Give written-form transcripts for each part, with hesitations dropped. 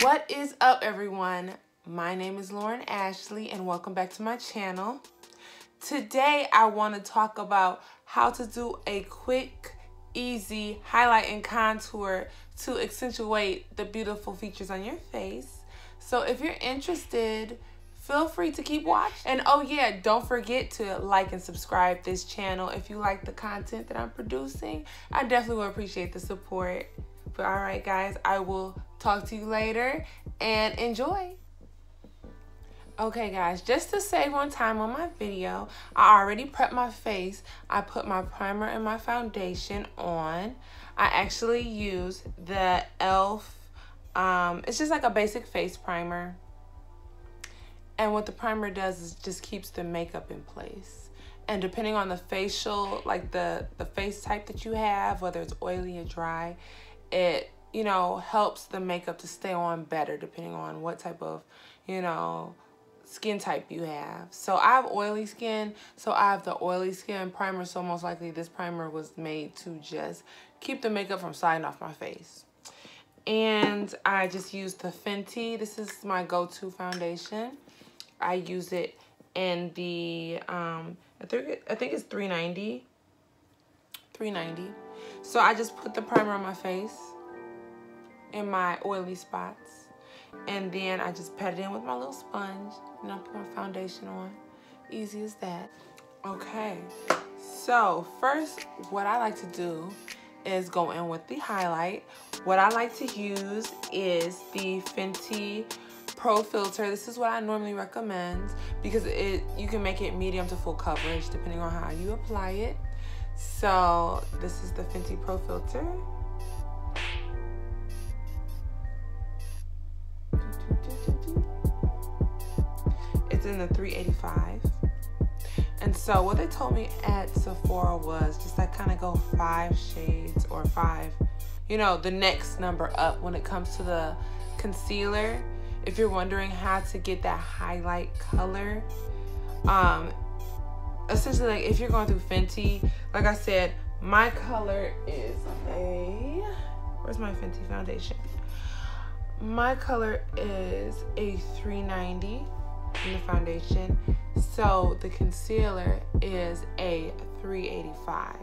What is up, everyone? My name is Lauren Ashley and welcome back to my channel. Today I want to talk about how to do a quick, easy highlight and contour to accentuate the beautiful features on your face. So if you're interested, feel free to keep watching. And oh yeah, don't forget to like and subscribe this channel if you like the content that I'm producing. I definitely will appreciate the support. But all right, guys, I will talk to you later and enjoy. Okay, guys, just to save on time on my video, I already prepped my face. I put my primer and my foundation on. I actually use the e.l.f. It's just like a basic face primer. And what the primer does is just keeps the makeup in place. And depending on the facial, like the face type that you have, whether it's oily or dry, it, you know, helps the makeup to stay on better depending on what type of, you know, skin type you have. So I have oily skin, so I have the oily skin primer, so most likely this primer was made to just keep the makeup from sliding off my face. And I just used the FENTY. This is my go-to foundation. I use it in the, I think it's $3.90. So I just put the primer on my face in my oily spots. And then I just pat it in with my little sponge. And I put my foundation on. Easy as that. Okay. So first, what I like to do is go in with the highlight. What I like to use is the FENTY Pro Filter. This is what I normally recommend because you can make it medium to full coverage depending on how you apply it. So this is the FENTY Pro Filter. It's in the 385. And so what they told me at Sephora was just like kind of go 5 shades or 5, you know, the next number up when it comes to the concealer. If you're wondering how to get that highlight color, essentially, like if you're going through FENTY, like I said, my color is where's my FENTY foundation? My color is a 390 in the foundation, so the concealer is a 385.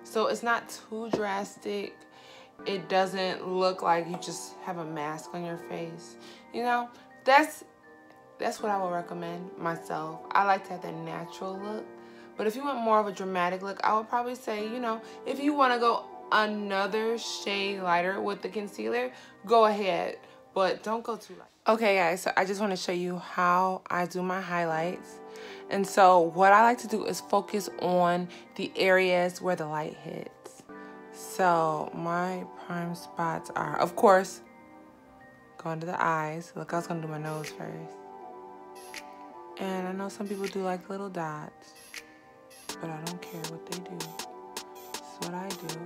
So it's not too drastic. It doesn't look like you just have a mask on your face. You know, that's what I would recommend myself. I like to have that natural look. But if you want more of a dramatic look, I would probably say, you know, if you want to go another shade lighter with the concealer, go ahead. But don't go too light. Okay, guys, so I just want to show you how I do my highlights. And so what I like to do is focus on the areas where the light hits. So my prime spots are, of course, going to the eyes. Look, I was going to do my nose first. And I know some people do like little dots, but I don't care what they do. That's what I do.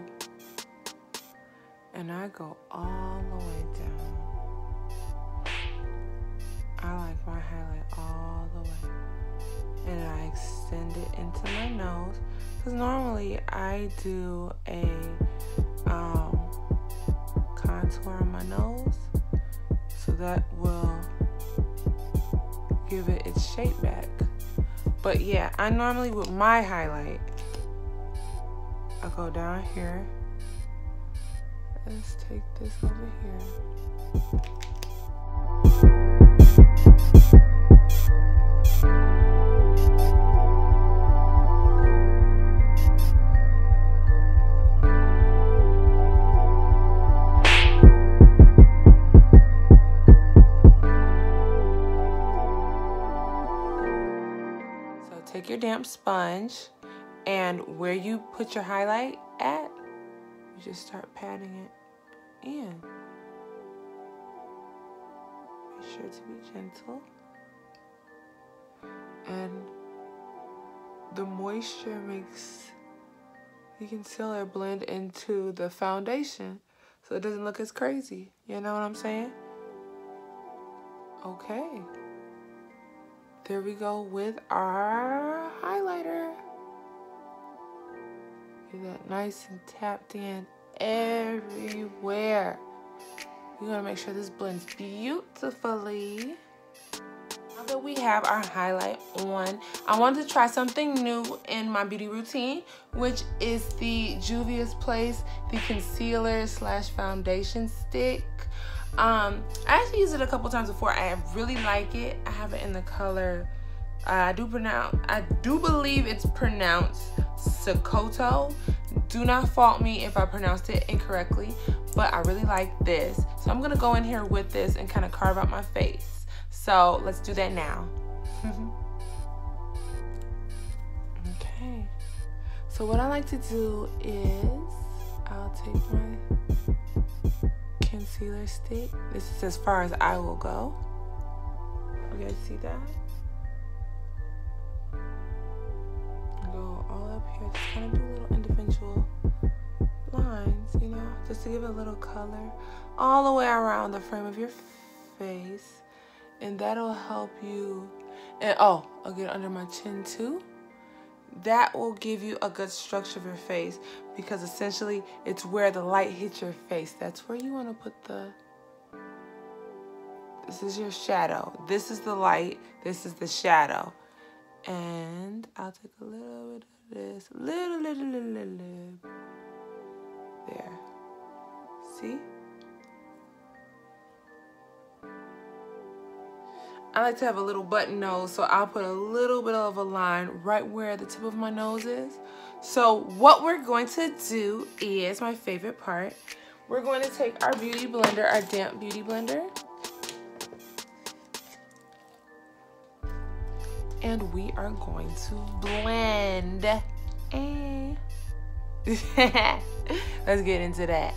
And I go all the way down. I like my highlight all the way. And I extend it into my nose. Because normally I do a contour on my nose. So that will give it its shape back. But yeah, I normally with my highlight, I go down here. Let's take this over here. Take your damp sponge, and where you put your highlight at, you just start patting it in. Be sure to be gentle. And the moisture makes the concealer blend into the foundation so it doesn't look as crazy. You know what I'm saying? Okay. There we go with our highlighter. Get that nice and tapped in everywhere. We want to make sure this blends beautifully. Now that we have our highlight on, I wanted to try something new in my beauty routine, which is the Juvia's Place, the concealer slash foundation stick. I actually used it a couple times before. I really like it. I have it in the color, I do believe it's pronounced Sokoto. Do not fault me if I pronounced it incorrectly, but I really like this. So I'm gonna go in here with this and kind of carve out my face. So let's do that now. Okay. So what I like to do is I'll take my concealer stick. This is as far as I will go. You guys see that? Go all up here, just kind of do little individual lines, you know, just to give it a little color all the way around the frame of your face, and that'll help you. And oh, I'll get it under my chin too. That will give you a good structure of your face, because essentially it's where the light hits your face. That's where you want to put the, this is your shadow, this is the light, this is the shadow. And I'll take a little bit of this, little. There. See? I like to have a little button nose, so I'll put a little bit of a line right where the tip of my nose is. So what we're going to do is my favorite part. We're going to take our beauty blender, our damp beauty blender, and we are going to blend. Let's get into that.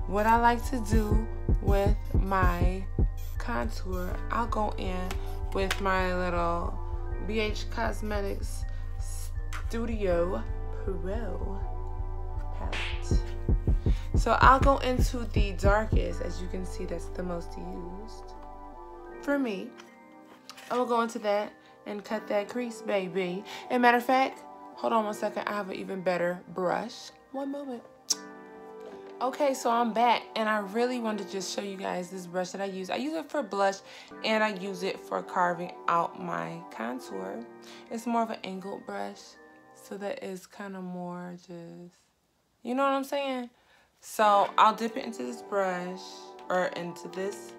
What I like to do with my contour, I'll go in with my little BH Cosmetics Studio Pro palette. So I'll go into the darkest, as you can see, that's the most used for me. I'll go into that and cut that crease, baby. And matter of fact, hold on one second, I have an even better brush. One moment. Okay, so I'm back, and I really wanted to just show you guys this brush that I use. I use it for blush, and I use it for carving out my contour. It's more of an angled brush, so that is kind of more just, you know what I'm saying? So I'll dip it into this brush, or into this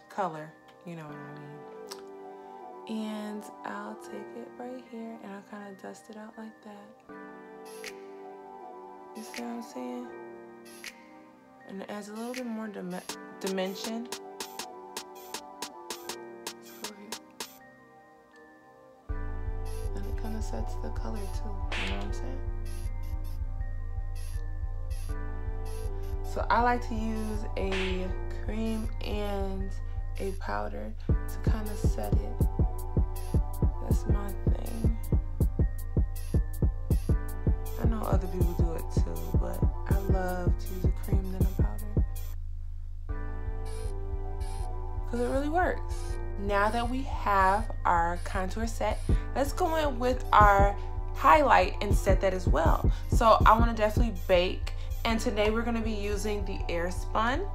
color, you know what I mean. And I'll take it right here, and I'll kind of dust it out like that. You see what I'm saying? And it adds a little bit more dimension. Let's go here. And it kind of sets the color too. You know what I'm saying? So I like to use a cream and a powder to kind of set it. That's my thing. I know other people do it too, but I love to use a cream than a powder, because it really works. Now that we have our contour set, let's go in with our highlight and set that as well. So I want to definitely bake, and today we're going to be using the Airspun.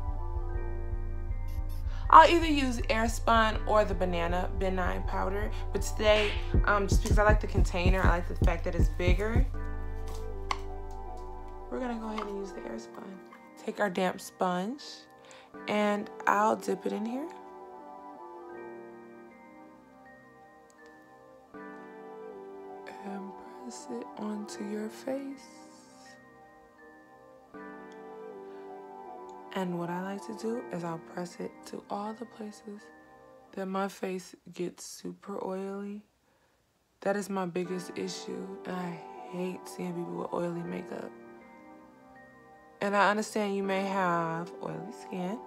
I'll either use Airspun or the Banana Benign powder, but today, just because I like the container, I like the fact that it's bigger, we're gonna go ahead and use the Airspun. Take our damp sponge, and I'll dip it in here. And press it onto your face. And what I like to do is I'll press it to all the places that my face gets super oily. That is my biggest issue, and I hate seeing people with oily makeup. And I understand you may have oily skin,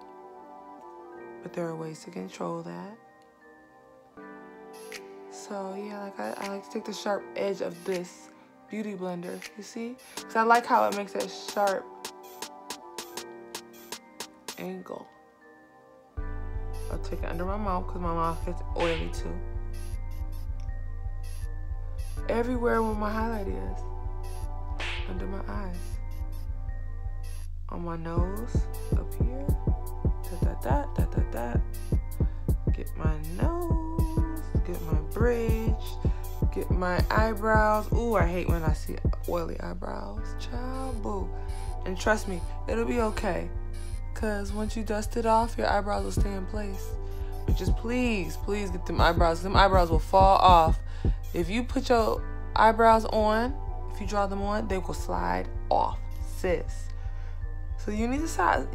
but there are ways to control that. So yeah, like I like to take the sharp edge of this beauty blender, you see? Because I like how it makes that sharp angle. I'll take it under my mouth because my mouth gets oily too. Everywhere where my highlight is. Under my eyes. On my nose, up here. Get my nose, get my bridge, get my eyebrows. Ooh, I hate when I see oily eyebrows. Child, boo. And trust me, it'll be okay. Because once you dust it off, your eyebrows will stay in place. But just please get them eyebrows. Them eyebrows will fall off. If you put your eyebrows on, if you draw them on, they will slide off, sis. So you need to set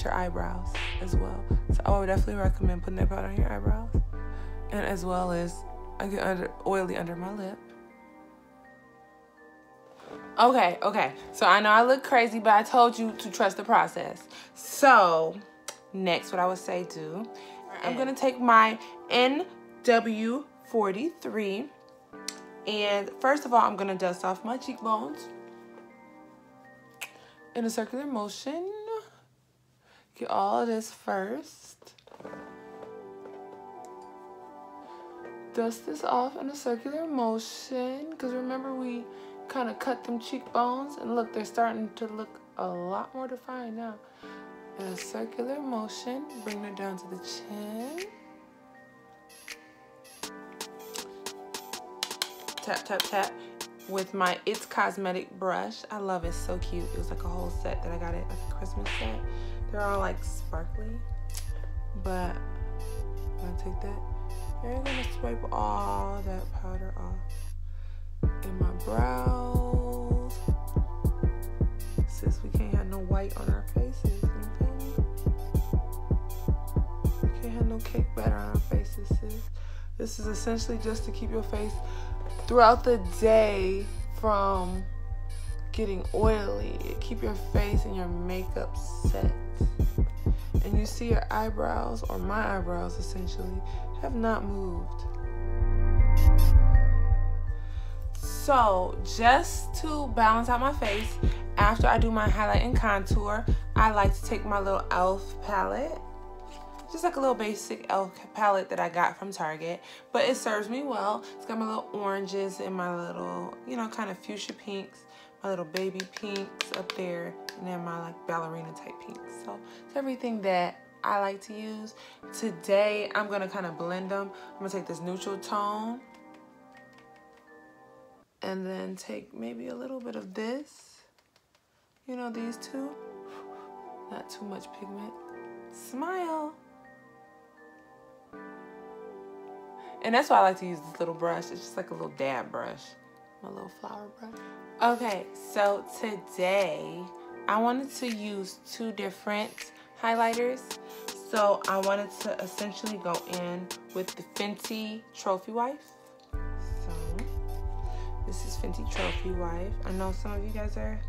your eyebrows as well. So I would definitely recommend putting that powder on your eyebrows. And as well as I get oily under my lip. Okay. So I know I look crazy, but I told you to trust the process. So next, what I would say do, I'm gonna take my NW43, and first of all, I'm gonna dust off my cheekbones in a circular motion. Get all of this first. Dust this off in a circular motion, because remember we kind of cut them cheekbones, and look, they're starting to look a lot more defined now. In a circular motion, bring it down to the chin. Tap with my It's Cosmetic brush. I love it, it's so cute. It was like a whole set that I got it, like a Christmas set. They're all like sparkly, but I'm gonna take that. You're gonna swipe all that powder off in my brows. Sis, we can't have no white on our faces, you feel me? We can't have no cake batter on our faces, sis. This is essentially just to keep your face throughout the day from getting oily. Keep your face and your makeup set. And you see your eyebrows, or my eyebrows essentially, have not moved. So just to balance out my face, after I do my highlight and contour, I like to take my little e.l.f. palette. Just like a little basic e.l.f. palette that I got from Target, but it serves me well. It's got my little oranges and my little, you know, kind of fuchsia pinks, my little baby pinks up there, and then my like ballerina type pinks. So it's everything that I like to use. Today, I'm gonna kind of blend them. I'm gonna take this neutral tone and then take maybe a little bit of this. You know, these two. Not too much pigment. Smile. And that's why I like to use this little brush. It's just like a little dab brush. My little flower brush. Okay, so today I wanted to use two different highlighters. So I wanted to essentially go in with the FENTY Trophy Wife. So this is FENTY Trophy Wife. I know some of you guys are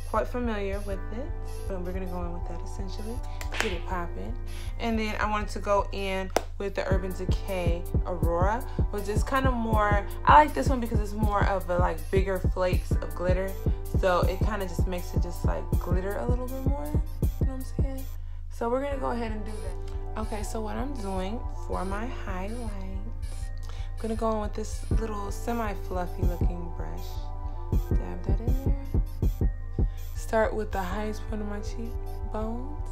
quite familiar with it, but we're gonna go in with that essentially. Get it popping. And then I wanted to go in with the Urban Decay Aurora, which is kind of more, I like this one because it's more of a like bigger flakes of glitter. So it kind of just makes it just like glitter a little bit more, you know what I'm saying? So we're gonna go ahead and do that. Okay, so what I'm doing for my highlights, I'm gonna go in with this little semi-fluffy looking brush. Dab that in there. Start with the highest point of my cheekbones,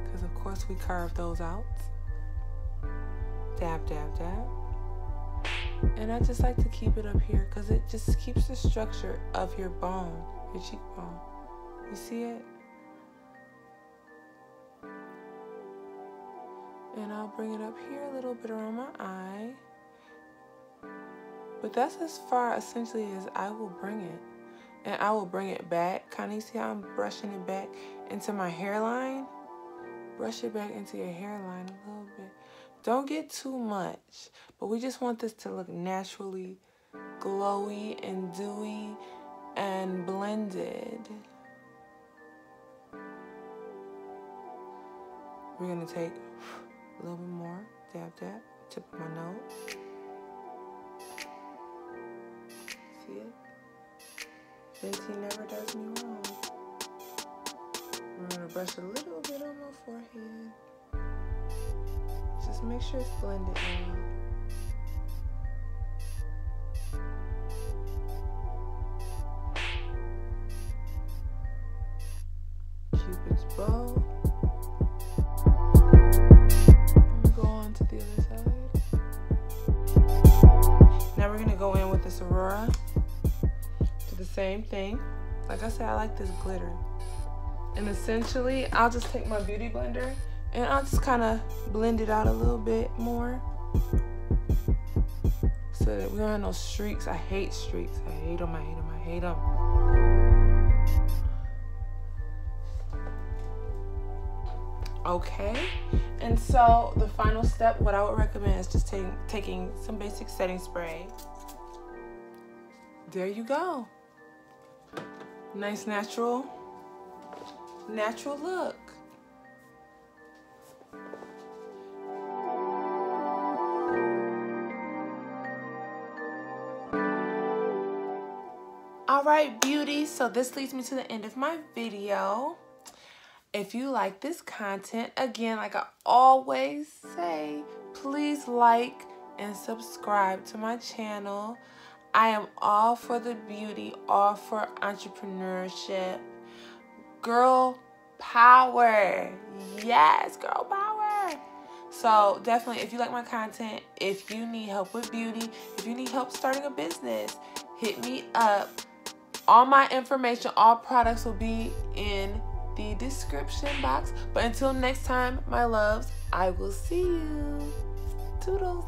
because of course we carved those out. Dab, dab, dab. And I just like to keep it up here because it just keeps the structure of your bone, your cheekbone. You see it? And I'll bring it up here a little bit around my eye. But that's as far essentially as I will bring it. And I will bring it back. Kind of see how I'm brushing it back into my hairline? Brush it back into your hairline a little bit. Don't get too much, but we just want this to look naturally glowy and dewy and blended. We're gonna take a little bit more, dab, dab, tip of my nose. See it? FENTY never does me wrong. I'm gonna brush a little bit on my forehead. Just make sure it's blended in. Cupid's bow. Go on to the other side. Now we're gonna go in with this Aurora. Do the same thing. Like I said, I like this glitter. And essentially, I'll just take my beauty blender and I'll just kind of blend it out a little bit more so that we don't have no streaks. I hate streaks. I hate them. I hate them. I hate them. Okay, and so the final step, what I would recommend is just taking some basic setting spray. There you go. Nice natural look. All right, beauty, so this leads me to the end of my video. If you like this content, again, like I always say, please like and subscribe to my channel. I am all for the beauty, all for entrepreneurship. Girl power. Yes, girl power. So definitely, if you like my content, if you need help with beauty, if you need help starting a business, hit me up. All my information, all products will be in the description box. But until next time, my loves, I will see you. Toodles.